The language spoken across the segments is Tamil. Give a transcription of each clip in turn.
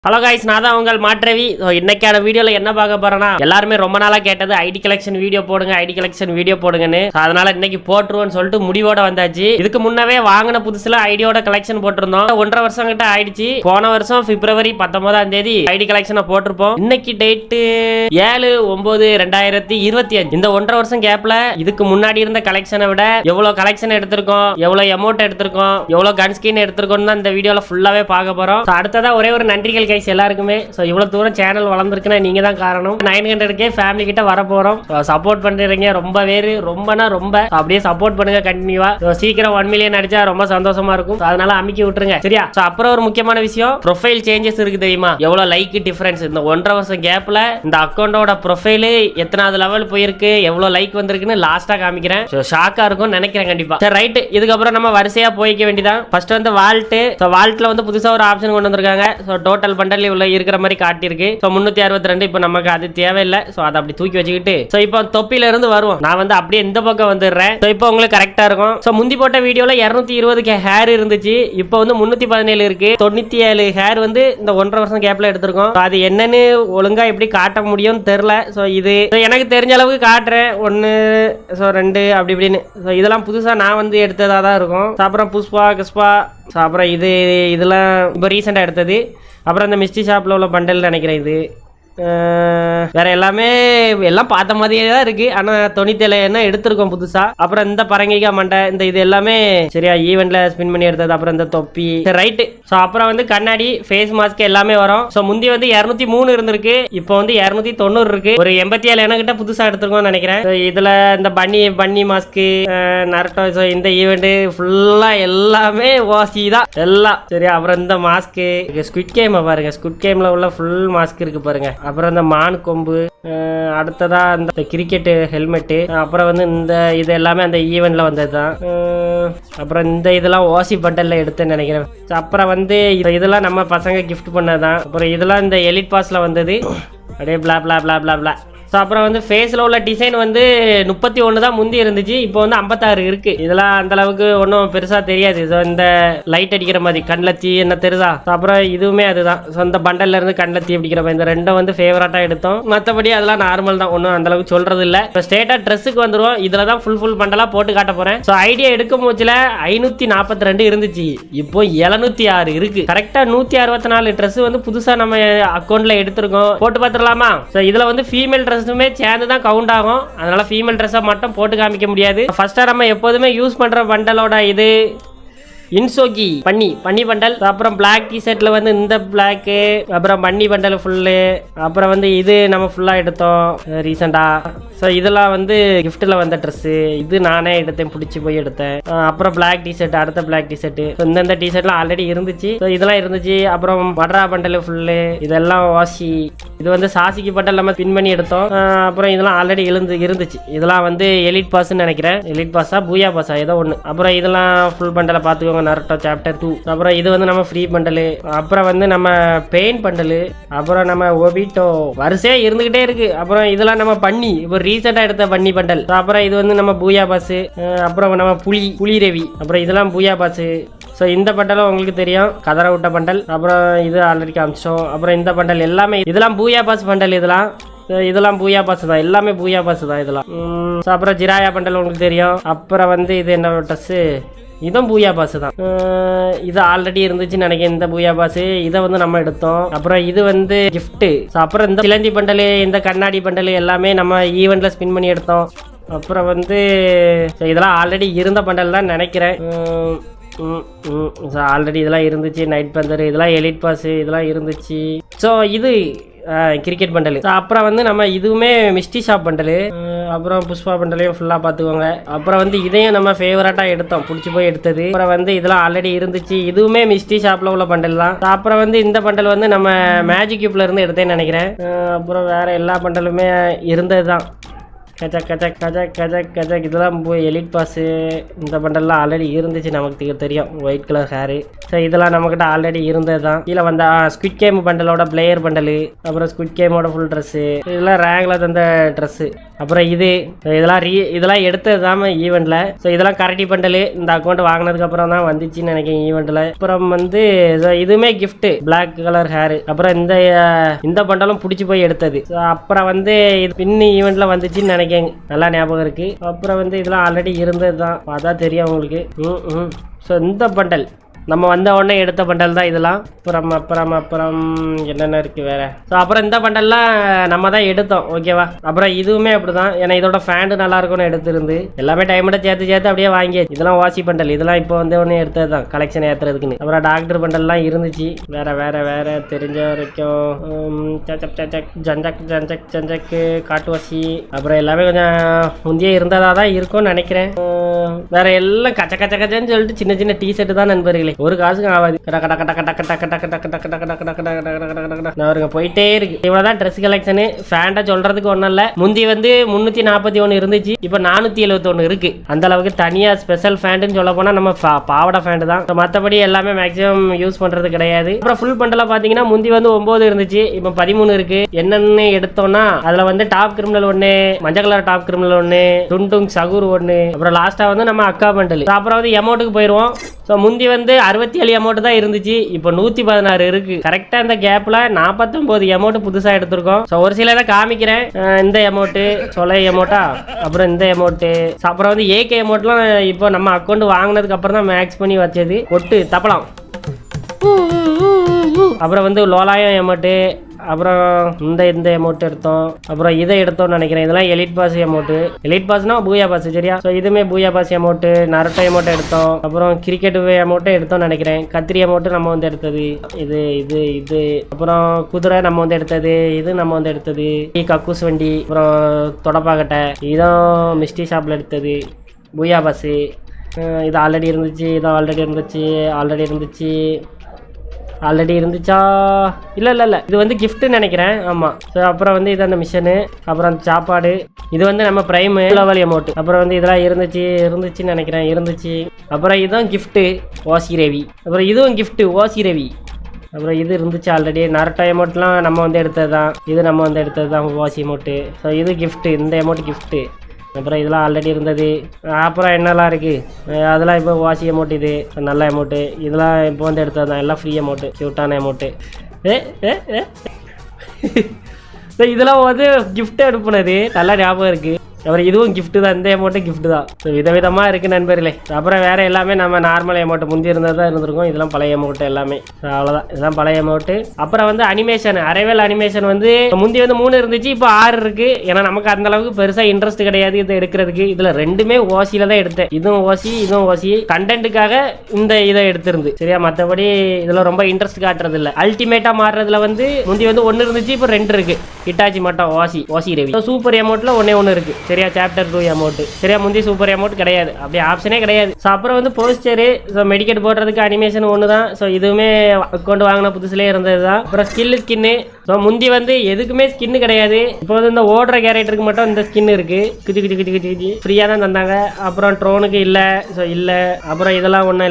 ஹலோ கைஸ், நான் தான் உங்கள் மாற்றவி. இன்னைக்கான வீடியோல என்ன பார்க்க போறேன்னா, எல்லாருமே ரொம்ப நாளா கேட்டது ஐடி கலெக்ஷன் வீடியோ போடுங்க, ஐடி கலெக்ஷன் வீடியோ போடுங்கன்னு. அதனால இன்னைக்கு போட்டுருவோம்னு சொல்லிட்டு முடிவோட வந்தாச்சு. இதுக்கு முன்னவே வாங்கின புதுசுல ஐடியோட கலெக்ஷன் போட்டிருந்தோம். 1.5 வருஷம் கிட்ட ஆயிடுச்சு. போன வருஷம் பிப்ரவரி 19ஆம் தேதி ஐடி கலெக்ஷனை போட்டிருப்போம். இன்னைக்கு டேட்டு 7/9/2025. இந்த 1.5 வருஷம் கேப்ல இதுக்கு முன்னாடி இருந்த கலெக்ஷனை விட எவ்வளவு கலெக்ஷன் எடுத்திருக்கோம், எவ்வளவு அமௌண்ட் எடுத்திருக்கோம், எவ்வளவு கன் ஸ்கின் எடுத்திருக்கோம் தான் இந்த வீடியோல ஃபுல்லாவே பார்க்க போறோம். அடுத்ததா ஒரே ஒரு நன்றிகள் கைஸ் எல்லாருக்குமே. சோ இவ்வளவு தூரம் சேனல் வளர்ந்துருக்குன்னா நீங்க தான் காரணம். 900K ஃபேமிலி கிட்ட வர போறோம். சப்போர்ட் பண்றீங்க ரொம்ப அப்படியே சப்போர்ட் பண்ணுங்க கண்டினியூவா. சீக்கிரம் 1 மில்லியன் அடிச்சா ரொம்ப சந்தோஷமா இருக்கும். அதனால அமுக்கி விட்டுருங்க சரியா. அப்புறம் ஒரு முக்கியமான விஷயம், ப்ரொஃபைல் சேஞ்சஸ் இருக்கு தெரியுமா? எவ்வளவு லைக் டிஃபரன்ஸ் இந்த 1.5 வருஷம் கேப்ல இந்த அக்கௌண்டோட ப்ரொஃபைல் எத்தனாவது லெவல் போயிருக்கு, எவ்வளவு லைக் வந்திருக்குன்னு லாஸ்டா காமிக்கிறேன். ஷாக்கா இருக்கும் நினைக்கிறேன் கண்டிப்பா. சரி ரைட், இதுக்கப்புறம் நம்ம வரிசையா போய்க்க வேண்டியதான். ஃபர்ஸ்ட் வந்து வால்ட்ல வந்து புதுசா ஒரு ஆப்ஷன் கொண்டு வந்திருக்காங்க. டோட்டல் பண்டல் உள்ள இருக்கிற மாதிரி காட்டியிருக்கு. 362. இப்போ நமக்கு அது தேவையில்லை. அதை அப்படி தூக்கி வச்சுக்கிட்டு இப்போ தொப்பில இருந்து வருவோம். நான் வந்து அப்படியே இந்த பக்கம் வந்துடுறேன். இப்போ உங்களுக்கு கரெக்டா இருக்கும். முந்தி போட்ட வீடியோல 220 ஹேர் இருந்துச்சு. இப்போ வந்து 317 இருக்கு. 97 ஹேர் வந்து இந்த 1.5 வருஷம் கேப்ல எடுத்திருக்கோம். அது என்னன்னு ஒழுங்கா எப்படி காட்ட முடியும்னு தெரியல. இது எனக்கு தெரிஞ்ச அளவுக்கு காட்டுறேன். 1 2 அப்படி இப்படின்னு. இதெல்லாம் புதுசா நான் வந்து எடுத்ததா தான் இருக்கும். அப்புறம் புஷ்பா கிஸ்பா, அப்புறம் இதெல்லாம் இப்போ ரீசெண்டா எடுத்தது. அப்புறம் இந்த மிஸ்டி ஷாப்ல உள்ள பண்டல் நினைக்கிறேன். இது வேற எல்லாமே எல்லாம் பார்த்த மாதிரியே தான் இருக்கு. ஆனா 97 என்ன எடுத்திருக்கோம் புதுசா. அப்புறம் இந்த பரங்கிக்காய் மண்டை, இந்த இது எல்லாமே சரியா ஈவெண்ட்ல ஸ்பின் பண்ணி எடுத்தது. அப்புறம் இந்த தொப்பி ரைட்டு. அப்புறம் வந்து கண்ணாடி, ஃபேஸ் மாஸ்க் எல்லாமே வரும். முந்தி வந்து 203 இருந்திருக்கு. இப்போ வந்து 290 இருக்கு. ஒரு 87 எனக்கிட்ட புதுசா எடுத்திருக்கோம் நினைக்கிறேன். இதுல இந்த பன்னி மாஸ்க், நரட்டோ, இந்த ஈவெண்ட் ஃபுல்லா எல்லாமே ஓசி தான் எல்லாம் சரியா. அப்புறம் இந்த மாஸ்க், ஸ்குவிட் கேம் பாருங்க. ஸ்குவிட் கேம்ல உள்ள ஃபுல் மாஸ்க் இருக்கு பாருங்க. அப்புறம் இந்த மான் கொம்பு, அடுத்ததா இந்த கிரிக்கெட் ஹெல்மெட்டு, அப்புறம் வந்து இந்த இது எல்லாமே அந்த ஈவெண்ட்ல வந்தது தான். அப்புறம் இந்த இதெல்லாம் ஓசி பண்டல்ல எடுத்தேன்னு நினைக்கிறேன். அப்புறம் வந்து இதெல்லாம் நம்ம பசங்க கிஃப்ட் பண்ணதான். அப்புறம் இதெல்லாம் இந்த எலிட் பாஸ்ல வந்தது. அப்படியே பிளா பிளா பிளா பிளா பிளா. அப்புறம் வந்து ஃபேஸில் உள்ள டிசைன் வந்து 31 தான் முந்தி இருந்துச்சு. இப்போ வந்து 56 இருக்கு. இதெல்லாம் அந்த அளவுக்கு ஒன்றும் பெருசாக தெரியாது. இந்த லைட் அடிக்கிற மாதிரி கண்லத்தி என்ன தெரியுதா. அப்புறம் இதுவுமே அதுதான். இந்த பண்டல்ல இருந்து கண்லத்தி அடிக்கிற மாதிரி இந்த ரெண்டும் வந்து ஃபேவரட்டாக எடுத்தோம். மற்றபடி அதெல்லாம் நார்மல் தான், ஒன்றும் அந்த அளவுக்கு சொல்றது இல்லை. இப்போ ஸ்டேட்டா ட்ரெஸ்ஸுக்கு வந்துடும். இதில் தான் ஃபுல் பண்டலாக போட்டு காட்ட போறேன். ஐடியா எடுக்கும் போச்சுல 542 இருந்துச்சு. இப்போ 706 இருக்கு. கரெக்டாக 164 ட்ரெஸ் வந்து புதுசாக நம்ம அக்கௌண்ட்ல எடுத்திருக்கோம். போட்டு பார்த்துடலாமா? இதில் வந்து ஃபீமேல் ட்ரெஸ் சேர்ந்து தான் கவுண்ட் ஆகும். அதனால ஃபீமேல் ட்ரெஸ்ஸை மட்டும் போட்டு காமிக்க முடியாது. ஃபர்ஸ்டா நம்ம எப்போதுமே யூஸ் பண்ற பண்டலோட இது இன்சோகி பண்ணி பண்டல். அப்புறம் பிளாக் டிஷர்ட்ல வந்து இந்த பிளாக்கு, அப்புறம் பண்ணி பண்டல் ஃபுல்லு. அப்புறம் வந்து இது நம்ம ஃபுல்லா எடுத்தோம் ரீசெண்டா. இதெல்லாம் வந்து கிஃப்ட்ல வந்த ட்ரெஸ். இது நானே எடுத்தேன், பிடிச்சி போய் எடுத்தேன். அப்புறம் பிளாக் டிஷர்ட், அடுத்த பிளாக் டிஷர்ட், இந்த டிஷர்ட்லாம் ஆல்ரெடி இருந்துச்சு. இதெல்லாம் இருந்துச்சு. அப்புறம் மட்ரா பண்டல் ஃபுல்லு, இதெல்லாம் வாசி. இது வந்து சாசிக்கு பண்டல் நம்ம பின் பண்ணி எடுத்தோம். அப்புறம் இதெல்லாம் ஆல்ரெடி இருந்துச்சு. இதெல்லாம் வந்து எலிட் பாஸ்ன்னு நினைக்கிறேன். எலிட் பாஸா பூயா பாஸா ஏதோ ஒன்று. அப்புறம் இதெல்லாம் ஃபுல் பண்டலை பார்த்துக்கோங்க. Naruto chapter 2. அப்புறம் இது வந்து நம்ம ஃப்ரீ பண்டலு. அப்புறம் வந்து நம்ம பெயின் பண்டலு. அப்புறம் நம்ம ஒபிட்டோ வரிசையா இருந்துகிட்டே இருக்கு. அப்புறம் இதெல்லாம் நம்ம பண்ணி இப்போ ரீசெண்டா எடுத்த பண்ணி பண்டல். அப்புறம் இது வந்து நம்ம பூயா பாஸ். அப்புறம் நம்ம புலி ரவி. அப்புறம் இதெல்லாம் பூயா பாஸ். இந்த பண்டலும் உங்களுக்கு தெரியும், கதற விட்ட பண்டல். அப்புறம் இது ஆல்ரெடி காமிச்சோம். அப்புறம் இந்த பண்டல் எல்லாமே இதெல்லாம் பூயா பாஸ் பண்டல். இதெல்லாம் பூயா பாஸ் தான், எல்லாமே பூயா பாஸ் தான் இதெல்லாம். அப்புறம் ஜிராயா பண்டல் உங்களுக்கு தெரியும். அப்புறம் வந்து இது என்ன ட்ரெஸ், இதுவும் பூயா பாஸ் தான். இது ஆல்ரெடி இருந்துச்சுன்னு நினைக்கிறேன் இந்த பூயா பாஸ். இதை வந்து நம்ம எடுத்தோம். அப்புறம் இது வந்து கிஃப்ட். அப்புறம் இந்த சிலந்தி பண்டல், இந்த கண்ணாடி பண்டல் எல்லாமே நம்ம ஈவெண்ட்ல ஸ்பின் பண்ணி எடுத்தோம். அப்புறம் வந்து இதெல்லாம் ஆல்ரெடி இருந்த பண்டல் தான் நினைக்கிறேன். ஆல்ரெடி இதெல்லாம் இருந்துச்சு. நைட் பந்தர், இதெல்லாம் எலிட் பாஸ், இதெல்லாம் இருந்துச்சு. இது கிரிக்கெட் பண்டல். அப்புறம் வந்து நம்ம இதுவுமே மிஸ்டி ஷாப் பண்டல். அப்புறம் புஷ்பா பண்டலையும் ஃபுல்லா பாத்துக்கோங்க. அப்புறம் வந்து இதையும் நம்ம ஃபேவரட்டா எடுத்தோம், பிடிச்சி போய் எடுத்தது. அப்புறம் வந்து இதெல்லாம் ஆல்ரெடி இருந்துச்சு. இதுவுமே மிஸ்டி ஷாப்ல உள்ள பண்டல் தான். அப்புறம் வந்து இந்த பண்டல் வந்து நம்ம மேஜிக் கியூப்ல இருந்து எடுத்தேன்னு நினைக்கிறேன். அப்புறம் வேற எல்லா பண்டலுமே இருந்தது தான். கஜக் கஜக் கஜக் கஜக் கஜக் இதெல்லாம் போய் எலிட் பாஸு. இந்த பண்டல்லாம் ஆல்ரெடி இருந்துச்சு, நமக்கு தெரியும். White colour hair. ஸோ இதெல்லாம் நம்மக்கிட்ட ஆல்ரெடி இருந்தது தான். கீழே வந்தா ஸ்குவிட் கேம் பண்டலோட பிளேயர் பண்டலு, அப்புறம் ஸ்குவிட் கேமோட ஃபுல் ட்ரெஸ்ஸு, இதெல்லாம் ரேங்கில் தந்த ட்ரெஸ்ஸு. அப்புறம் இதெல்லாம் எடுத்தது தான் ஈவெண்ட்டில். ஸோ இதெல்லாம் கரடி பண்டலு. இந்த அக்கௌண்ட் வாங்கினதுக்கு அப்புறம் தான் வந்துச்சுன்னு நினைக்கிறேன் ஈவெண்ட்டில். அப்புறம் வந்து இதுவுமே கிஃப்ட் பிளாக் கலர் ஹேரு. அப்புறம் இந்த பண்டலும் பிடிச்சி போய் எடுத்தது. ஸோ அப்புறம் வந்து இது பின்னி ஈவெண்ட்ல வந்துச்சுன்னு நினைக்கிறேன், நல்லா ஞாபகம் இருக்கு. அப்புறம் வந்து இதெல்லாம் ஆல்ரெடி இருந்தது தான், அதான் தெரியும் உங்களுக்கு. ஸோ இந்த பண்டல் நம்ம வந்த உடனே எடுத்த பண்டல் தான் இதெல்லாம். அப்புறம் என்னென்ன இருக்குது வேறு. ஸோ அப்புறம் இந்த பண்டல்லாம் நம்ம தான் எடுத்தோம், ஓகேவா. அப்புறம் இதுவுமே அப்படி தான், ஏன்னா இதோட ஃபேண்டு நல்லா இருக்கும்னு எடுத்துருந்து எல்லாமே டைமோட சேர்த்து அப்படியே வாங்கியாச்சு. இதெல்லாம் வாசி பண்டல், இதெல்லாம் இப்போ வந்து ஒன்று எடுத்தது தான் கலெக்ஷன் ஏற்றுறதுக்குன்னு. அப்புறம் டாக்டர் பண்டல்லாம் இருந்துச்சு. வேற தெரிஞ்ச வரைக்கும் ஜஞ்சக்கு காட்டுவாசி. அப்புறம் எல்லாமே கொஞ்சம் முந்தைய இருந்ததாக தான் இருக்கும்னு நினைக்கிறேன். வேற எல்லாம் கச்சன்னு சொல்லிட்டு சின்ன சின்ன டிஷர்ட் தான் நண்பர்களே, ஒரு காசுக்கு ஆகாது. போயிட்டே இருக்கு. இவ்வளவுதான் ட்ரெஸ் கலெக்ஷனு. ஃபேண்டா சொல்றதுக்கு ஒன்றும் இல்லை. முந்தி வந்து 341 இருந்துச்சு, இப்போ 471 இருக்கு. அந்த அளவுக்கு தனியா ஸ்பெஷல் ஃபேண்டுன்னு சொல்ல போனா நம்ம பாவடை ஃபேண்டு தான். மற்றபடி எல்லாமே மேக்ஸிமம் யூஸ் பண்றது கிடையாது. அப்புறம் ஃபுல் பண்டல பாத்தீங்கன்னா முந்தி வந்து 9 இருந்துச்சு, இப்போ 13 இருக்கு. என்னன்னு எடுத்தோம்னா அதுல வந்து டாப் கிரிமினல் 1, மஞ்சள் கலர் டாப் கிரிமினல் 1, டுண்டுங் சகுர் 1, அப்புறம் லாஸ்டா வந்து நம்ம அக்கா பண்டல். அப்புறம் வந்து எமௌண்ட்டுக்கு போயிருவோம். ஸோ முந்தி வந்து 67 அமௌண்ட் தான் இருந்துச்சு, இப்போ 116 இருக்கு. கரெக்டா இந்த கேப்ல 49 அமௌண்ட் புதுசா எடுத்திருக்கோம். ஸோ ஒரு சில இதை காமிக்கிறேன். இந்த அமௌண்ட் சொலை அமௌண்டா, அப்புறம் இந்த அமௌண்ட், அப்புறம் வந்து ஏகே அமௌண்ட்லாம் இப்போ நம்ம அக்கௌண்ட் வாங்கினதுக்கு அப்புறம் தான் மேக்ஸ் பண்ணி வச்சது. கொட்டு தப்பலாம். அப்புறம் வந்து லோலாயம் அமௌண்ட்டு, அப்புறம் இந்த அமௌண்ட் எடுத்தோம். அப்புறம் இதை எடுத்தோம்னு நினைக்கிறேன். இதெல்லாம் எலிட் பாஸ் அமௌண்ட். எலிட் பாஸ்னா பூயா பாஸ், சரியா. ஸோ இதுவுமே பூயா பாஸ் அமௌண்ட். நரட்டோ அமௌண்ட் எடுத்தோம். அப்புறம் கிரிக்கெட் அமௌண்ட்டை எடுத்தோம்னு நினைக்கிறேன். கத்திரி அமௌண்ட் நம்ம வந்து எடுத்தது. இது அப்புறம் குதிரை நம்ம வந்து எடுத்தது. இது நம்ம வந்து எடுத்தது. கக்கூஸ் வண்டி, அப்புறம் தொடப்பாக்கட்டை, இதான் மிஸ்டி ஷாப்ல எடுத்தது. பூயா பாஸ் இது ஆல்ரெடி இருந்துச்சு. ஆல்ரெடி இருந்துச்சா? இல்லை இது வந்து கிஃப்ட்டுன்னு நினைக்கிறேன். ஆமாம். ஸோ அப்புறம் வந்து இது அந்த மிஷனு, அப்புறம் சாப்பாடு. இது வந்து நம்ம பிரைம் லெவல் அமௌண்ட். அப்புறம் வந்து இதெல்லாம் இருந்துச்சுன்னு நினைக்கிறேன். இருந்துச்சு. அப்புறம் இதுதான் கிஃப்ட்டு ஓசி ரவி. அப்புறம் இதுவும் கிஃப்ட்டு ஓசி ரவி. அப்புறம் இது இருந்துச்சு ஆல்ரெடி. நரட்டோ அமௌண்ட்லாம் நம்ம வந்து எடுத்தது தான். இது நம்ம வந்து எடுத்தது தான் ஓசி அமௌண்ட்டு. ஸோ இது கிஃப்ட்டு, இந்த அமௌண்ட் கிஃப்ட்டு. அப்புறம் இதெல்லாம் ஆல்ரெடி இருந்தது. அப்புறம் என்னெல்லாம் இருக்குது அதெல்லாம் இப்போ வாசி அமௌண்ட். இது நல்ல அமௌண்ட்டு. இதெல்லாம் இப்போ வந்து எடுத்தது தான், எல்லாம் ஃப்ரீ அமௌண்ட்டு, க்யூட்டான அமௌண்ட்டு. இதெல்லாம் வந்து கிஃப்ட் அனுப்புனது நல்லா ஞாபகம் இருக்குது. அப்புறம் இதுவும் கிஃப்ட் தான், இந்த அமௌண்ட்டும் கிஃப்ட் தான். விதவிதமாக இருக்குது நண்பர்களே. அப்புறம் வேறு எல்லாமே நம்ம நார்மல் அமௌண்ட் முந்தி இருந்தால் தான் இருந்திருக்கும். இதெல்லாம் பழைய அமௌண்ட் எல்லாமே. அவ்வளோதான், இதெல்லாம் பழைய அமௌண்ட்டு. அப்புறம் வந்து அனிமேஷன், அரைவேல் அனிமேஷன் வந்து முந்தி வந்து 3 இருந்துச்சு, இப்போ 6 இருக்குது. ஏன்னா நமக்கு அந்த அளவுக்கு பெருசாக இன்ட்ரெஸ்ட் கிடையாது இதை எடுக்கிறதுக்கு. இதில் ரெண்டுமே ஓசியில் தான் எடுத்தேன். இதுவும் ஓசி கண்டென்ட்டுக்காக இந்த இதை எடுத்திருந்து, சரியா. மற்றபடி இதில் ரொம்ப இன்ட்ரெஸ்ட் காட்டுறது இல்லை. அல்டிமேட்டாக மாறுறதுல வந்து முந்தி வந்து 1 இருந்துச்சு, இப்போ 2 இருக்குது. இட்டாச்சி மட்டும் ஓசி ரவி. சூப்பர் அமௌண்ட்டில் 1 இருக்குது, சரியா. சாப்டர் 2 அமௌண்ட், சரியா. முந்தி சூப்பர் அமௌண்ட் கிடையாது, அப்படியே ஆப்ஷனே கிடையாது. ஸோ அப்புறம் வந்து போஸ்டரு, ஸோ மெடிக்கெட் போடுறதுக்கு அனிமேஷன் 1 தான். ஸோ இதுவுமே அக்கௌண்ட் வாங்கின புதுசுலேயே இருந்தது தான். அப்புறம் ஸ்கின்னு. ஸோ முந்தி வந்து எதுக்குமே ஸ்கின்னு கிடையாது. இப்போ வந்து இந்த ஓடுற கேரக்டருக்கு மட்டும் இந்த ஸ்கின் இருக்கு. கிச்சு ஃப்ரீயாக தான் தந்தாங்க. அப்புறம் ட்ரோனுக்கு இல்லை. ஸோ இல்லை. அப்புறம் இதெல்லாம் ஒன்றும்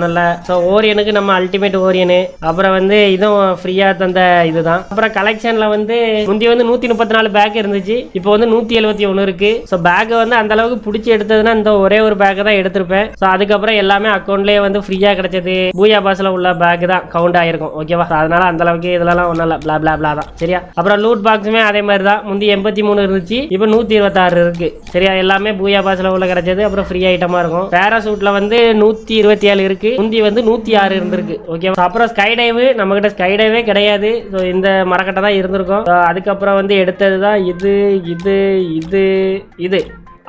இல்லை. ஸோ ஓரியனுக்கு நம்ம அல்டிமேட் ஓரியனு. அப்புறம் வந்து இதுவும் ஃப்ரீயாக தந்த இதுதான். அப்புறம் கலெக்ஷனில் வந்து முந்தி வந்து 134 பேக் இருந்துச்சு, இப்போ வந்து 171 இருக்கு. ஸோ பேக்கை வந்து அந்த அளவுக்கு பிடிச்சி எடுத்ததுன்னா இந்த ஒரே ஒரு பேக்கை தான் எடுத்திருப்பேன். ஸோ அதுக்கப்புறம் எல்லாமே அக்கௌண்ட்லேயே வந்து ஃப்ரீயாக கிடைச்சது. பூயா பாஸில் உள்ள பேக் தான் கவுண்ட் ஆயிருக்கும், ஓகேவா. அதனால அந்த அளவுக்கு இதெல்லாம் ஒன்றும் இல்லை, பிளா தான், சரியா. அப்புறம் லூட் பாக்ஸுமே அதே மாதிரி தான். முந்தி 83 இருந்துச்சு, இப்போ 126 இருக்கு, சரியா. எல்லாமே பூயா பாஸ்ல உள்ள கிடைச்சது. அப்புறம் ஃப்ரீ ஐட்டமா இருக்கும். பேராசூட்ல வந்து 127 இருக்கு, முந்தி வந்து 106 இருந்திருக்கு, ஓகேவா. அப்புறம் ஸ்கை டைவ், நம்ம கிட்ட ஸ்கை டைவே கிடையாது. ஸோ இந்த மரக்கட்டை தான் இருந்திருக்கும். அதுக்கப்புறம் வந்து எடுத்தது தான் இது.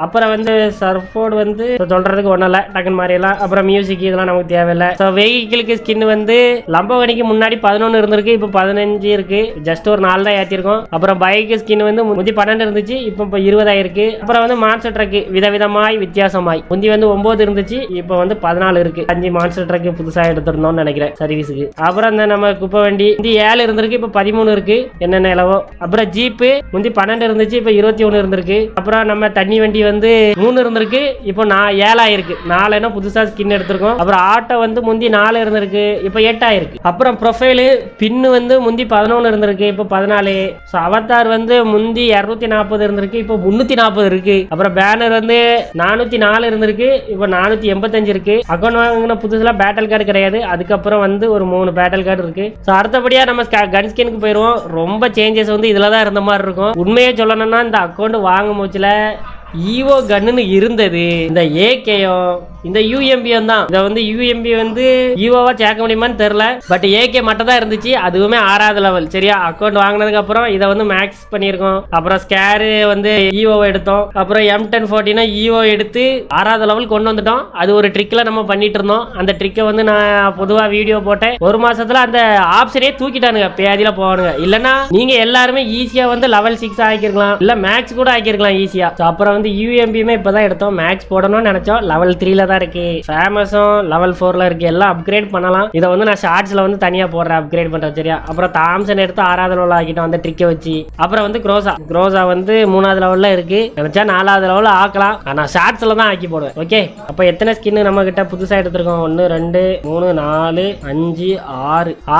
அப்புறம் வந்து சர்ஃபோர்டு வந்து சொல்றதுக்கு ஒன்றும் இல்லை, டக்குன்னு மாறிடலாம். அப்புறம் மியூசிக் இதெல்லாம் நமக்கு தேவையில்லை. ஸோ வெஹிக்கிளுக்கு ஸ்கின் வந்து லம்போகனிக்கு முன்னாடி 11 இருந்திருக்கு, இப்போ 15 இருக்கு. ஜஸ்ட் ஒரு 4 தான் ஏற்றிருக்கோம். அப்புறம் பைக்கு ஸ்கின் வந்து முந்தி 12 இருந்துச்சு, இப்போ 20 ஆயிருக்கு. அப்புறம் வந்து மான்ஸ்டர் ட்ரக் விதவிதமாய் வித்தியாசமாய் முந்தி வந்து 9 இருந்துச்சு, இப்போ வந்து 14 இருக்கு. 5 மான்ஸ்டர் ட்ரக் புதுசாக எடுத்திருந்தோம்னு நினைக்கிறேன் சர்வீஸுக்கு. அப்புறம் இந்த நம்ம குப்பை வண்டி முந்தி 7 இருந்திருக்கு, இப்போ 13 இருக்கு. என்னென்ன இலவோ. அப்புறம் ஜீப்பு முந்தி 12 இருந்துச்சு, இப்போ 21 இருந்திருக்கு. அப்புறம் நம்ம தண்ணி வண்டி வந்து 3 இருந்திருக்கு, இப்போ 7 ஆயிருக்கு. 4 புதுசா ஸ்கின் எடுத்திருக்கோம். அப்புறம் ஆட்டோ வந்து முந்தி 4 இருந்திருக்கு, இப்போ 8 ஆயிருக்கு. அப்புறம் ப்ரொஃபைலு பின்னு வந்து முந்தி 11 இருந்திருக்கு, இப்போ 14. ஸோ அவதார் வந்து முந்தி 240 இருந்திருக்கு, இப்போ 340 இருக்கு. அப்புறம் பேனர் வந்து 404 இருந்திருக்கு, இப்போ 485 இருக்கு. அக்கௌண்ட் வாங்கின புதுசுல பேட்டல் கார்டு கிடையாது. அதுக்கப்புறம் வந்து ஒரு 3 பேட்டல் கார்டு இருக்கு. ஸோ அடுத்தபடியா நம்ம கன் ஸ்கின்னுக்கு போயிடுவோம். ரொம்ப சேஞ்சஸ் வந்து இதுல தான் இருந்த மாதிரி இருக்கும். உண்மையை சொல்லணும்னா இந்த அக்கௌண்ட் வாங்கும் போச்சுல ஈவோ கன்னு இருந்தது, இந்த ஏகேயும் இந்த யூஎம்பியும் தான். இதை வந்து யூஎம்பி வந்து ஈவோவா சேர்க்க முடியுமான்னு தெரியல, பட் ஏகே மட்டும் தான் இருந்துச்சு. அதுவுமே 6வது லெவல். சரியா, அக்கௌண்ட் வாங்கினதுக்கு அப்புறம் இதை வந்து மேக்ஸ் பண்ணியிருக்கோம். அப்புறம் ஸ்கேரு வந்து ஈவோவை எடுத்தோம். அப்புறம் M1014 ஈவோ எடுத்து 6வது லெவல் கொண்டு வந்துட்டோம். அது ஒரு ட்ரிக்ல நம்ம பண்ணிட்டு இருந்தோம். அந்த ட்ரிக்கை வந்து நான் பொதுவாக வீடியோ போட்டேன். ஒரு மாசத்துல அந்த ஆப்ஷனே தூக்கிட்டானுங்க, பேதியில போவானுங்க. இல்லைன்னா நீங்க எல்லாருமே ஈஸியா வந்து லெவல் 6 ஆக்கிருக்கலாம், இல்ல மேக்ஸ் கூட ஆக்கிருக்கலாம் ஈஸியா. அப்புறம் வந்து யூஎம்பியுமே இப்பதான் எடுத்தோம். மேக்ஸ் போடணும்னு நினைச்சோம், லெவல் 3ல தான் இருக்கு. ஃபேமஸும் லெவல் 4ல இருக்கு. எல்லாம் அப்கிரேட் பண்ணலாம். இதை வந்து நான் ஷார்ட்ஸ்ல வந்து தனியா போடுறேன் அப்கிரேட் பண்றேன். சரியா, அப்புறம் தாம்சன் எடுத்து 6வது லெவல் ஆக்கிட்டோம் அந்த ட்ரிக்கை வச்சு. அப்புறம் வந்து குரோசா வந்து 3வது லெவல்ல இருக்கு. நினைச்சா 4வது லெவல் ஆக்கலாம், ஆனா ஷார்ட்ஸ்ல தான் ஆக்கி போடுவேன். ஓகே, அப்ப எத்தனை ஸ்கின் நம்ம கிட்ட புதுசா எடுத்திருக்கோம்? 1 2 3 4 5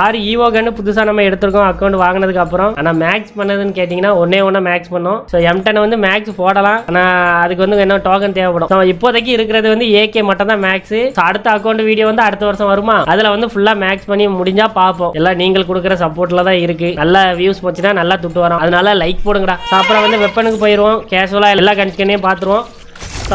6 ஈவோ கன்னு புதுசா நம்ம எடுத்திருக்கோம் அக்கௌண்ட் வாங்கினதுக்கு அப்புறம். ஆனா மேக்ஸ் பண்ணதுன்னு கேட்டீங்கன்னா ஒன்னே மேக்ஸ் பண்ணோம். ஸோ M10 வந்து மேக்ஸ் போடலாம், ஆனா அதுக்கு வந்து என்ன டோக்கன் தேவைப்படும். இப்போதைக்கு இருக்கிறது வந்து ஏகே மட்டும் தான் மேக்ஸ். அடுத்த அக்கௌண்ட் வீடியோ வந்து அடுத்த வருஷம் வருமா, அதுல வந்து ஃபுல்லா மேக்ஸ் பண்ணி முடிஞ்சா பாப்போம். எல்லாம் நீங்கள் கொடுக்குற சப்போர்ட்ல தான் இருக்கு. நல்ல வியூஸ் போச்சுன்னா நல்லா துட்டு வரும், அதனால லைக் போடுங்கடா. அப்புறம் வந்து வெப்பனுக்கு போயிடுவோம். கேஷுவலா எல்லா கன்ஸ்கனையும் பார்த்துருவோம்.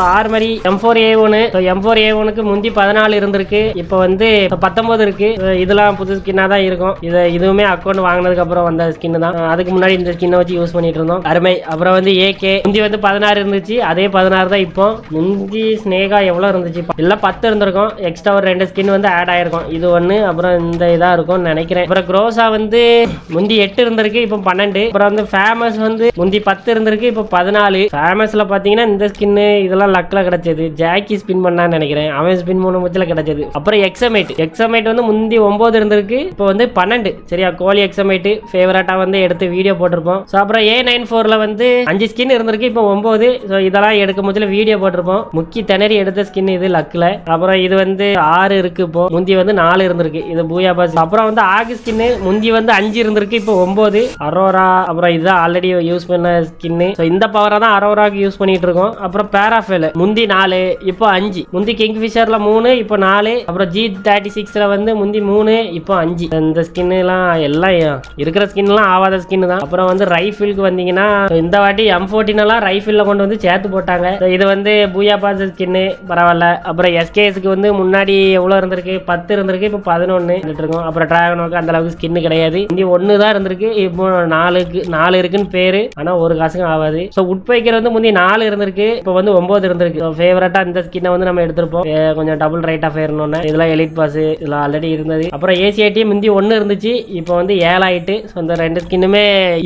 ஆர்மரி M4A1. M4A1க்கு முந்தி 14 இருந்திருக்கு, இப்போ வந்து 19 இருக்கு. இதெல்லாம் புது ஸ்கின்னா தான் இருக்கும். இதுவுமே அக்கௌண்ட் வாங்கினதுக்கு அப்புறம் வந்த ஸ்கின் தான். அதுக்கு முன்னாடி இந்த ஸ்கின்னை வச்சு யூஸ் பண்ணிட்டு இருந்தோம். அருமை. அப்புறம் வந்து ஏகே முந்தி வந்து 16 இருந்துச்சு, அதே 16 தான் இப்போ. முந்தி ஸ்னேகா எவ்வளவு இருந்துச்சு, இல்ல 10 இருந்திருக்கும். எக்ஸ்ட்ரா ஒரு 2 ஸ்கின் வந்து ஆட் ஆயிருக்கும். இது ஒண்ணு, அப்புறம் இந்த இதா இருக்கும்னு நினைக்கிறேன். அப்புறம் குரோசா வந்து முந்தி 8 இருந்திருக்கு, இப்போ 12. அப்புறம் வந்து ஃபேமஸ் வந்து முந்தி 10 இருந்திருக்கு, இப்போ 14. ஃபேமஸ்ல பாத்தீங்கன்னா இந்த ஸ்கின் இதெல்லாம் லக்ல கிடைச்சது. ஜாக்கி ஸ்பின் பண்ணான்னு நினைக்கிறேன், அவன் ஸ்பின் பண்ண முச்சில கிடைச்சது. அப்புறம் எக்ஸமேட் வந்து முந்தி 9 இருந்திருக்கு, இப்போ வந்து 12. சரியா, கோலி எக்ஸமேட் ஃபேவரட்டா வந்து எடுத்து வீடியோ போட்டிருப்போம். ஸோ அப்புறம் A94ல வந்து 5 ஸ்கின் இருந்திருக்கு, இப்போ 9. ஸோ இதெல்லாம் எடுக்க முச்சில வீடியோ போட்டிருப்போம். முக்கி திணறி எடுத்த ஸ்கின் இது லக்ல. அப்புறம் இது வந்து 6 இருக்கு, இப்போ முந்தி வந்து 4 இருந்திருக்கு. இது பூயா பாஸ். அப்புறம் வந்து ஆகு ஸ்கின் முந்தி வந்து 5 இருந்திருக்கு, இப்போ 9. அரோரா. அப்புறம் இதுதான் ஆல்ரெடி யூஸ் பண்ண ஸ்கின். இந்த பவரை தான் அரோராக்கு யூஸ் பண்ணிட்டு இருக்கோம். அப்புறம் பேராஃபேல் முந்தி 4, இப்போ 5. முந்தி கிங்ஃபிஷர்ல 3, இப்போ 4. அப்புறம் G36ல வந்து முந்தி 3, இப்போ 5. இந்த ஸ்கின் எல்லாம் இருக்கிற ஸ்கின் எல்லாம் ஆவாத ஸ்கின் தான். அப்புறம் வந்து ரைஃபிளுக்கு வந்தீங்கன்னா இந்த வாட்டி M14 எல்லாம் ரைஃபிள்ல கொண்டு வந்து சேர்த்து போட்டாங்க. இது வந்து பூயா பாஸ் ஸ்கின் பரவாயில்ல. அப்புறம் SKSக்கு வந்து முன்னாடி எவ்வளவு இருந்திருக்கு, 10 இருந்திருக்கு, இப்போ 11 இருக்கும். அப்புறம் டிராகனோக்கு அந்த அளவுக்கு ஸ்கின் கிடையாது. முந்தி 1 தான் இருந்திருக்கு, இப்போ 4 இருக்குன்னு பேரு, ஆனா ஒரு காசுக்கும் ஆகாது. ஸோ உட்பைக்கர் வந்து முந்தி 4 இருந்திருக்கு, இப்போ வந்து 9 இருந்திருக்கு. ஃபேவரட்டா இந்த ஸ்கின்னை வந்து நம்ம எடுத்திருப்போம். கொஞ்சம் டபுள் ரைட் ஆஃப் ஏறணும்னு. இதெல்லாம் எலிட் பாஸ், இதெல்லாம் ஆல்ரெடி இருந்தது. அப்புறம் ACAT முந்தி 1 இருந்துச்சு, இப்போ வந்து 7 ஆயிட்டு. ஸோ இந்த 2 ஸ்கின்னுமே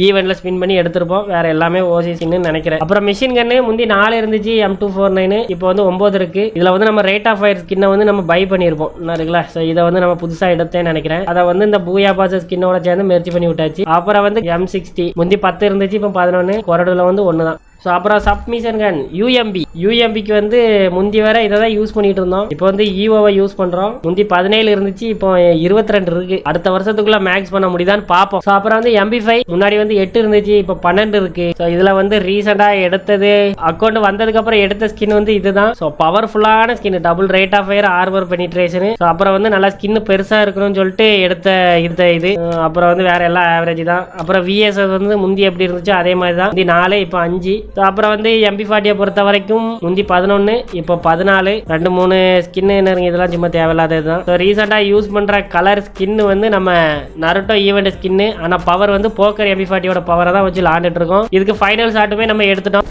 ஈவெண்ட்ல ஸ்பின் பண்ணி எடுத்திருப்போம். வேற எல்லாமே ஓசி ஸ்கின்னு நினைக்கிறேன். அப்புறம் மிஷின் கன்னு முந்தி 4 இருந்துச்சு, M249, இப்போ வந்து 9 இருக்கு. இதுல வந்து நம்ம ரேட் ஆஃப் ஃபயர் ஸ்கின்னை வந்து நம்ம பை பண்ணிருப்போம் இருக்குல்ல. ஸோ இதை வந்து நம்ம புதுசா எடுத்தேன்னு நினைக்கிறேன். அதை வந்து இந்த பூயா பாஸ் ஸ்கின்னோட சேர்ந்து மெர்ஜ் பண்ணி விட்டாச்சு. அப்புறம் வந்து M60 முந்தி 10 இருந்துச்சு, இப்போ 11. கொரடுல வந்து 1 தான். ஸோ அப்புறம் சப்மிஷன் கன் யூஎம்பிக்கு வந்து முந்தி வர இதை தான் யூஸ் பண்ணிட்டு இருந்தோம். இப்போ வந்து ஈவோவை யூஸ் பண்றோம். முந்தி 17 இருந்துச்சு, இப்போ 22 இருக்கு. அடுத்த வருஷத்துக்குள்ள மேக்ஸ் பண்ண முடியுதான்னு பார்ப்போம். ஸோ அப்புறம் வந்து MP5 முன்னாடி வந்து 8 இருந்துச்சு, இப்போ 12 இருக்கு. ஸோ இதுல வந்து ரீசெண்டா எடுத்தது அக்கௌண்ட் வந்ததுக்கு அப்புறம் எடுத்த ஸ்கின் வந்து இதுதான். ஸோ பவர்ஃபுல்லான skin, double rate of fire, armour penetration. So அப்புறம் வந்து நல்லா ஸ்கின் பெருசா இருக்கணும்னு சொல்லிட்டு எடுத்த இது. அப்புறம் வந்து வேற எல்லாம் ஆவரேஜ் தான். அப்புறம் VSS வந்து முந்தி எப்படி இருந்துச்சோ அதே மாதிரி தான். முந்தி 4, இப்போ 5. அப்புறம் வந்து MP40 பொறுத்த வரைக்கும் முந்தி 11, இப்போ 14. 2-3 ஸ்கின் இதெல்லாம் சும்மா தேவையில்லாததுதான். ரீசெண்டா யூஸ் பண்ற கலர் ஸ்கின் வந்து நம்ம நருட்டோ ஈவெண்ட் ஸ்கின். ஆனா பவர் வந்து போக்கர் MP40யோட பவரை தான் வச்சு விளாண்டுட்டு இருக்கோம். இதுக்கு ஃபைனல் ஷாட்டுமே நம்ம எடுத்துட்டோம்.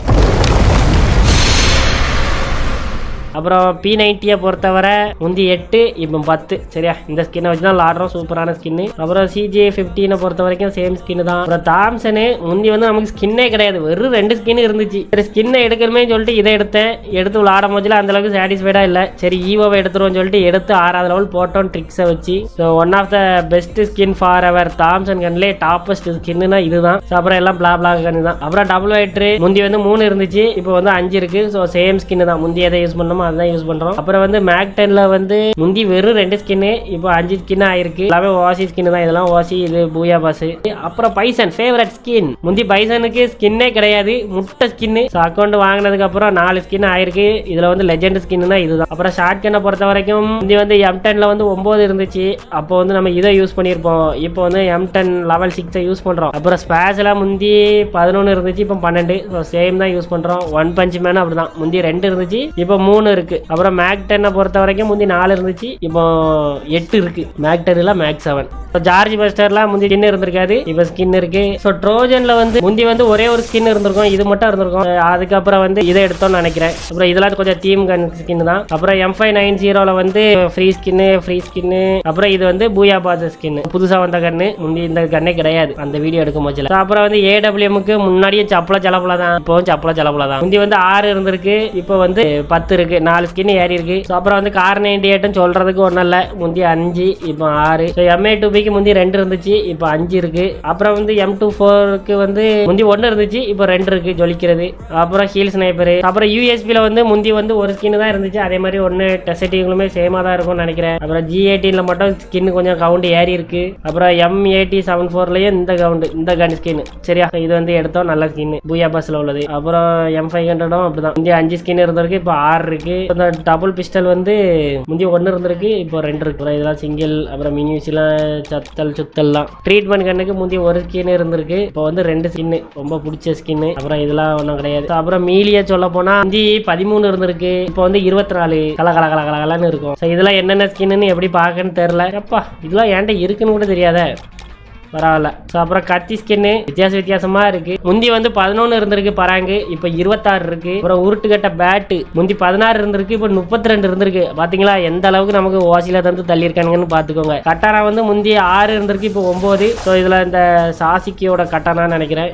அப்புறம் P90 பொறுத்தவரை முந்தி 8 இப்போ 10. சரியா, இந்த ஸ்கின்னை வச்சு தான் விளாடுறோம். சூப்பரான ஸ்கின்னு. அப்புறம் CJ15 பொறுத்த வரைக்கும் சேம் ஸ்கின் தான். அப்புறம் தாம்சனு முந்தி வந்து நமக்கு ஸ்கின்னே கிடையாது, வெறும் 2 ஸ்கின் இருந்துச்சு. சரி, ஸ்கின்னை எடுக்கணுமே சொல்லிட்டு இதை எடுத்து விளாடும் போதுல அந்த அளவுக்கு சாட்டிஸ்ஃபைடா இல்லை. சரி, ஈவோவை எடுத்துருவோம் சொல்லிட்டு எடுத்து 6வது லெவல் போட்டோம் ட்ரிக்ஸை வச்சு. So one of the best skin for our Thompson கன்லே டாப்பஸ்ட் ஸ்கின்னா இதுதான். அப்புறம் எல்லாம் பிளா கன் தான். அப்புறம் டபுள் வைட்ரு முந்தி வந்து 3 இருந்துச்சு, இப்போ வந்து 5 இருக்கு. ஸோ சேம் ஸ்கின் தான், முந்தி எதை யூஸ் பண்ணோமோ அதுதான் யூஸ் பண்றோம். அப்புறம் வந்து மேக் 10ல வந்து முந்தி வெறும் 2 ஸ்கின்னு, இப்போ 5 ஸ்கின் ஆயிருக்கு. எல்லாமே ஓசி ஸ்கின் தான். இதெல்லாம் ஓசி, இது பூயா பாஸ். அப்புறம் பைசன் ஃபேவரட் ஸ்கின். முந்தி பைசனுக்கு ஸ்கின்னே கிடையாது, முட்டை ஸ்கின். அக்கௌண்ட் வாங்கினதுக்கு அப்புறம் 4 ஸ்கின் ஆயிருக்கு. இதுல வந்து லெஜெண்ட் ஸ்கின் தான் இதுதான். அப்புறம் ஷார்ட் கன்னை பொறுத்த வரைக்கும் முந்தி வந்து M10ல வந்து 9 இருந்துச்சு, அப்போ வந்து நம்ம இதை யூஸ் பண்ணியிருப்போம். இப்போ வந்து M10 லெவல் 6 யூஸ் பண்றோம். அப்புறம் ஸ்பேஸ்ல முந்தி 11 இருந்துச்சு, இப்போ 12. ஸோ சேம் தான் யூஸ் பண்றோம். ஒன் பஞ்ச் மேன் அப்படிதான், முந்தி 2 இருந்துச்சு, இப்போ 3 இருக்கு. அப்புறம் மேக் 10 பொறுத்த வரைக்கும் முந்தி 4 இருந்துச்சு, இப்போ 8 இருக்கு. Make 10 make 7. ஜார்ஜ் பஸ்டர்ல முந்தி ஸ்கின் இருந்திருக்காது, இப்போ ஸ்கின் இருக்கு. ஸோ ட்ரோஜன்ல வந்து முந்தி வந்து ஒரே ஒரு ஸ்கின் இருந்திருக்கும், இது மட்டும் இருந்திருக்கும். அதுக்கப்புறம் வந்து இதை எடுத்தோம்னு நினைக்கிறேன். அப்புறம் இதெல்லாம் கொஞ்சம் தீம் கன் ஸ்கின் தான். அப்புறம் M590 வந்து ஃப்ரீ ஸ்கின்னு. அப்புறம் இது வந்து பூயா பாஸ் ஸ்கின், புதுசா வந்த கண்ணு. முந்தி இந்த கண்ணே கிடையாது அந்த வீடியோ எடுக்கும் போச்சுல. அப்புறம் வந்து AWMக்கு முன்னாடியே சப்பள தான், இப்போ சப்பள தான். முந்தி வந்து 6 இருந்திருக்கு, இப்போ வந்து 10 இருக்கு. 4 ஸ்கின் ஏறி இருக்கு. அப்புறம் வந்து கார் 98 சொல்றதுக்கு ஒன்றும் இல்லை, முந்தி 5 இப்போ 6. MA2Bக்கு முந்தி 2 இருந்துச்சு, இப்போ 5 இருக்கு. அப்புறம் வந்து M24க்கு வந்து முந்தி 1 இருந்துச்சு, இப்போ 2 இருக்கு ஜொலிக்கிறது. அப்புறம் ஹீல் ஸ்னைப்பர். அப்புறம் USPல வந்து முந்தி வந்து ஒரு ஸ்கின் தான் இருந்துச்சு, அதே மாதிரி ஒன்று டெசட்டிங்களுமே சேமா தான் இருக்கும்னு நினைக்கிறேன். அப்புறம் G18ல மட்டும் ஸ்கின் கொஞ்சம் கவுண்ட் ஏறி இருக்கு. அப்புறம் M8074லயும் இந்த கன் ஸ்கின். சரியா, இது வந்து எடுத்தோம், நல்ல ஸ்கின் பூயா பாஸ்ல உள்ளது. அப்புறம் M500 அப்படிதான், முந்தி 5 ஸ்கின் இருந்திருக்கு, இப்போ 6 இருக்கு. இந்த டபுள் பிஸ்டல் வந்து முந்தி 1 இருந்திருக்கு, இப்போ 2 இருக்கு. அப்புறம் இதெல்லாம் சிங்கிள். அப்புறம் மினியூஸ்லாம் சுத்தல்லாம். ட்ரீட்மெண்ட் கண்ணுக்கு முந்தி ஒரு ஸ்கின் இருந்திருக்கு, இப்போ வந்து 2 ஸ்கின், ரொம்ப பிடிச்ச ஸ்கின். அப்புறம் இதெல்லாம் ஒன்றும் கிடையாது. அப்புறம் மீலியா சொல்ல போனா முந்தி 13 இருந்திருக்கு, இப்போ வந்து 24 கலகலன்னு இருக்கும். இதெல்லாம் என்னென்ன ஸ்கின்னு எப்படி பார்க்கன்னு தெரியல. அப்பா, இதெல்லாம் ஏன்ட்ட இருக்குன்னு கூட தெரியாத. பரவாயில்ல. ஸோ அப்புறம் கத்தி ஸ்கின்னு வித்தியாசமா இருக்கு. முந்தி வந்து 11 இருந்திருக்கு பராங்கு, இப்போ 26 இருக்கு. அப்புறம் உருட்டுக்கட்ட பேட்டு முந்தி 16 இருந்திருக்கு, இப்போ 32 இருந்திருக்கு. பாத்தீங்களா எந்த அளவுக்கு நமக்கு ஓசில தந்து தள்ளி இருக்கானுங்கன்னு பாத்துக்கோங்க. கட்டானா வந்து முந்தி 6 இருந்திருக்கு, இப்போ 9. ஸோ இதுல இந்த சாசிக்கியோட கட்டானான்னு நினைக்கிறேன்,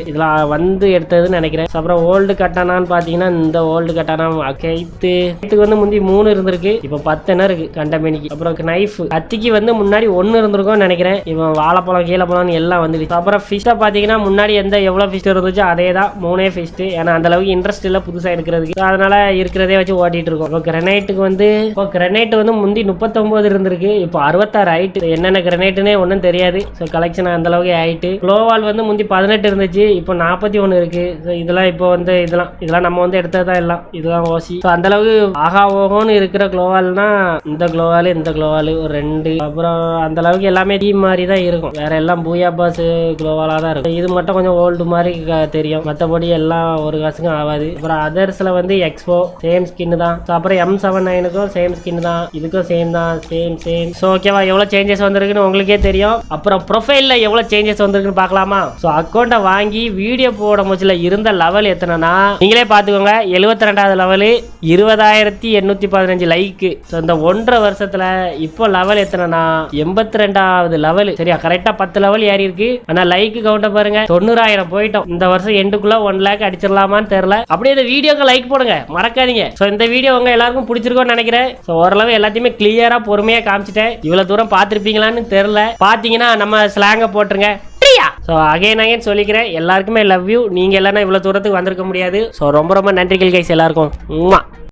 இதுல வந்து எடுத்ததுன்னு நினைக்கிறேன். அப்புறம் ஓல்டு கட்டானான்னு பாத்தீங்கன்னா இந்த ஓல்டு கட்டானா கைத்துக்கு வந்து முந்தி 3 இருந்திருக்கு, இப்போ 10 இருக்கு கண்டமேனிக்கு. அப்புறம் நைஃப் கத்திக்கு வந்து முன்னாடி 1 இருந்திருக்கும்னு நினைக்கிறேன், இப்போ வாழைப்பழம் கீழே போலாம் எல்லாம் வந்துடுச்சு. அப்புறம் ஃபிஷ்ஷை பார்த்தீங்கன்னா முன்னாடி எவ்வளோ ஃபிஷ் இருந்துச்சோ அதே தான், 3 ஃபிஷ். ஏன்னா அந்த அளவுக்கு இன்ட்ரெஸ்ட் இல்லை புதுசாக எடுக்கிறதுக்கு, அதனால இருக்கிறதே வச்சு ஓட்டிட்டு இருக்கோம். இப்போ கிரனைட் வந்து முந்தி 39 இருந்திருக்கு, இப்போ 66 ஆயிட்டு. என்னென்ன கிரனைட்னே ஒன்றும் தெரியாது. ஸோ கலெக்ஷன் அந்த அளவுக்கு ஆயிட்டு. க்ளோவால் வந்து முந்தி 18 இருந்துச்சு, இப்போ 41 இருக்கு. ஸோ இதெல்லாம் இப்போ வந்து இதெல்லாம் நம்ம வந்து எடுத்தது தான் எல்லாம், இதெல்லாம் ஓசி. ஸோ அந்த அளவுக்கு ஆகா ஓகோன்னு இருக்கிற க்ளோவால்னா இந்த க்ளோவால் ஒரு 2. அப்புறம் அந்த அளவுக்கு எல்லாமே டீம் மாதிரி தான் இருக்கும், வேற எல்லாம் பூயா பாஸ் குளோவாலா தான் இருக்கும். இது மட்டும் கொஞ்சம் ஓல்டு மாதிரி தெரியும், மற்றபடி எல்லாம் ஒரு காசுக்கும் ஆகாது. அப்புறம் அதர்ஸ்ல வந்து எக்ஸ்போ சேம் ஸ்கின் தான். அப்புறம் M79க்கும் சேம் ஸ்கின் தான், இதுக்கும் சேம் தான், சேம். ஸோ ஓகேவா, எவ்வளோ சேஞ்சஸ் வந்திருக்குன்னு உங்களுக்கே தெரியும். அப்புறம் ப்ரொஃபைல்ல எவ்வளோ சேஞ்சஸ் வந்திருக்குன்னு பார்க்கலாமா? ஸோ அக்கௌண்ட்டை வாங்கி வீடியோ போட முச்சில இருந்த லெவல் எத்தனைனா நீங்களே பார்த்துக்கோங்க. 72வது லெவலு, 20,815 லைக்கு. ஸோ இந்த 1.5 வருஷத்துல இப்போ லெவல் எத்தனைனா 82வது லெவல். சரியா, கரெக்டா 10 லெவல் ஏறி இருக்கு. ஆனா லைக் கவுண்ட பாருங்க, 90,000 போயிட்டோம். இந்த வருஷம் எண்டுக்குள்ள 1 லேக் அடிச்சிடலாமான்னு தெரியல. அப்படியே இந்த வீடியோக்கு லைக் போடுங்க மறக்காதீங்க. சோ இந்த வீடியோ உங்க எல்லாருக்கும் பிடிச்சிருக்கும்னு நினைக்கிறேன். சோ ஓரளவு எல்லாத்தையுமே கிளியரா பொறுமையா காமிச்சிட்டேன். இவ்வளவு தூரம் பார்த்திருப்பீங்களான்னு தெரியல, பாத்தீங்கன்னா நம்ம ஸ்லாங்க போட்டுருங்க. ஸோ அகைன் சொல்லிக்கிறேன், எல்லாருக்குமே லவ் யூ. நீங்க எல்லாம் இவ்வளவு தூரத்துக்கு வந்திருக்க முடியாது. ஸோ ரொம்ப நன்றிகள் கைஸ் எல்லாருக்கும்.